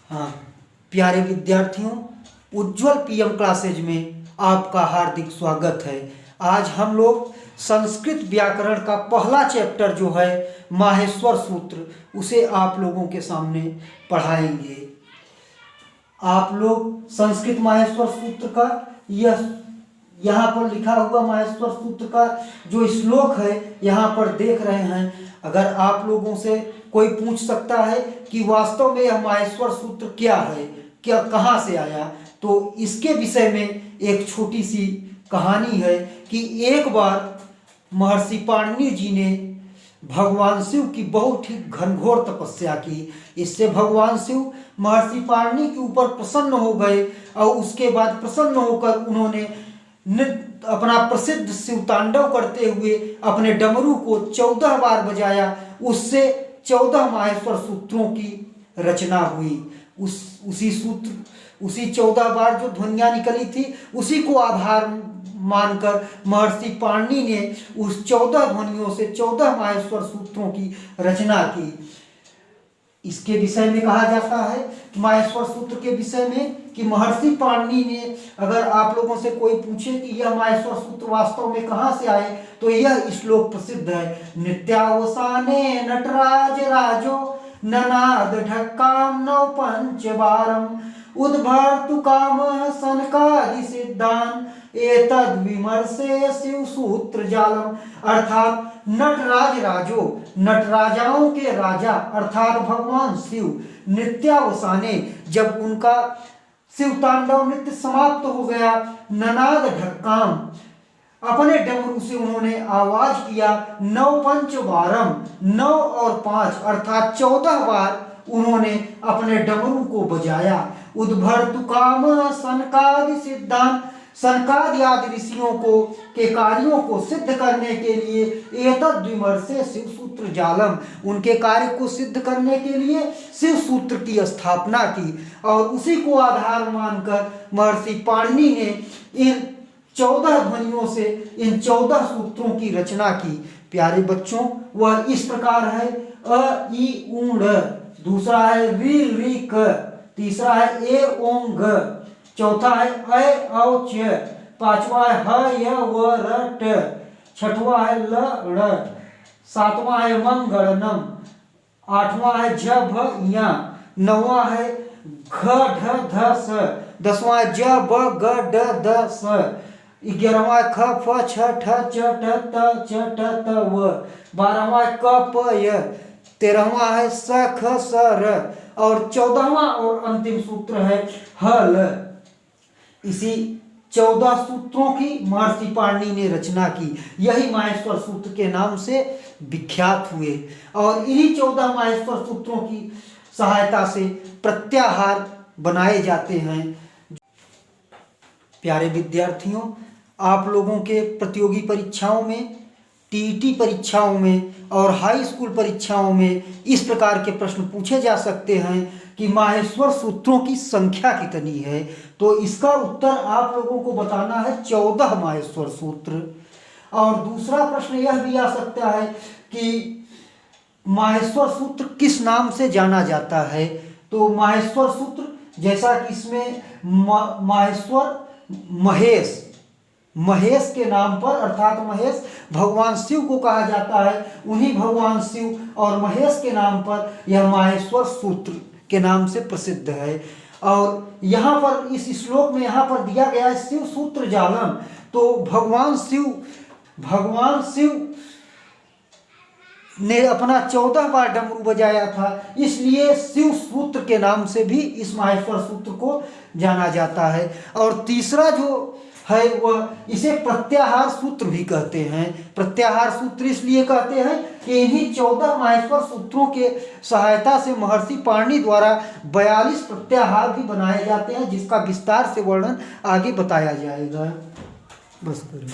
हाँ प्यारे विद्यार्थियों, उज्ज्वल पीएम क्लासेज में आपका हार्दिक स्वागत है। आज हम लोग संस्कृत व्याकरण का पहला चैप्टर जो है माहेश्वर सूत्र, उसे आप लोगों के सामने पढ़ाएंगे। आप लोग संस्कृत माहेश्वर सूत्र का यहाँ पर लिखा हुआ माहेश्वर सूत्र का जो श्लोक है यहाँ पर देख रहे हैं। अगर आप लोगों से कोई पूछ सकता है कि वास्तव में यह माहेश्वर सूत्र क्या है, क्या कहाँ से आया, तो इसके विषय में एक छोटी सी कहानी है कि एक बार महर्षि पाणिनि जी ने भगवान शिव की बहुत ही घनघोर तपस्या की। इससे भगवान शिव महर्षि पाणिनि के ऊपर प्रसन्न हो गए और उसके बाद प्रसन्न होकर उन्होंने अपना प्रसिद्ध शिव तांडव करते हुए अपने डमरू को 14 बार बजाया। उससे 14 माहेश्वर सूत्रों की रचना हुई। उसी 14 बार जो ध्वनियाँ निकली थी उसी को आधार मानकर महर्षि पाणिनि ने उस 14 ध्वनियों से 14 माहेश्वर सूत्रों की रचना की। इसके विषय में कहा जाता है माहेश्वर सूत्र के विषय में कि महर्षि पाणिनि ने, अगर आप लोगों से कोई पूछे कि यह माहेश्वर सूत्र वास्तव में कहाँ से आए, तो यह श्लोक प्रसिद्ध है। नित्यावसाने नटराज राजो ननाद ढक्काम नौ पंचवारम उद्भर्तु काम सनकादि सिद्धान एतद विमर्शे शिव सूत्र जालम। अर्थात नटराज राजो, नटराजाओं के राजा अर्थात भगवान शिव, नित्यावसाने, जब उनका शिव तांडव नृत्य समाप्त हो गया, ननाद ढक्काम, अपने डमरू से उन्होंने आवाज किया, 9 पंचवारम, 9 और 5 अर्थात 14 बार उन्होंने अपने डमरू को बजाया। उद्भर्तु काम सनकादि सिद्धांत, सनकादि आदि ऋषियों को के कार्यों को सिद्ध करने के लिए एतद विमर्शे शिव सूत्र जालम, उनके कार्य को सिद्ध करने के लिए शिव सूत्र की स्थापना की और उसी को आधार मानकर महर्षि पाणिनि ने इन 14 ध्वनियों से इन 14 सूत्रों की रचना की। प्यारे बच्चों, वह इस प्रकार है: अ ई उ ड़, दूसरा है रि रि क, तीसरा है ए ओं ग, चौथा है ऐ औ च, पांचवा है ह य व र ट, छठवां है ल ड़, सातवां है मंगलनम, आठवां है झ भ य, नौवां है घ ढ ध स, 10वां है ज ब ग ड द स, 11वां है ख फ छ ठ च ट त च ट त व, 12वां है क प य, 13वां है स ख स र और 14वां और अंतिम सूत्र है ह ल। इसी 14 सूत्रों की महर्षि पाणिनि ने रचना की। यही माहेश्वर सूत्र के नाम से विख्यात हुए और इन्हीं 14 माहेश्वर सूत्रों की सहायता से प्रत्याहार बनाए जाते हैं। प्यारे विद्यार्थियों, आप लोगों के प्रतियोगी परीक्षाओं में, टीईटी परीक्षाओं में और हाई स्कूल परीक्षाओं में इस प्रकार के प्रश्न पूछे जा सकते हैं कि माहेश्वर सूत्रों की संख्या कितनी है। तो इसका उत्तर आप लोगों को बताना है 14 माहेश्वर सूत्र। और दूसरा प्रश्न यह भी आ सकता है कि माहेश्वर सूत्र किस नाम से जाना जाता है। तो माहेश्वर सूत्र, जैसा कि इसमें माहेश्वर महेश के नाम पर अर्थात महेश भगवान शिव को कहा जाता है, उन्हीं भगवान शिव और महेश के नाम पर यह माहेश्वर सूत्र के नाम से प्रसिद्ध है। और यहाँ पर इस श्लोक में यहाँ पर दिया गया है शिव सूत्र जालम। तो भगवान शिव ने अपना 14 बार डमरू बजाया था, इसलिए शिव सूत्र के नाम से भी इस माहेश्वर सूत्र को जाना जाता है। और तीसरा जो है वह इसे प्रत्याहार सूत्र भी कहते हैं। प्रत्याहार सूत्र इसलिए कहते हैं कि इन्हीं 14 माहेश्वर सूत्रों के सहायता से महर्षि पाणिनि द्वारा 42 प्रत्याहार भी बनाए जाते हैं, जिसका विस्तार से वर्णन आगे बताया जाएगा। बस करें।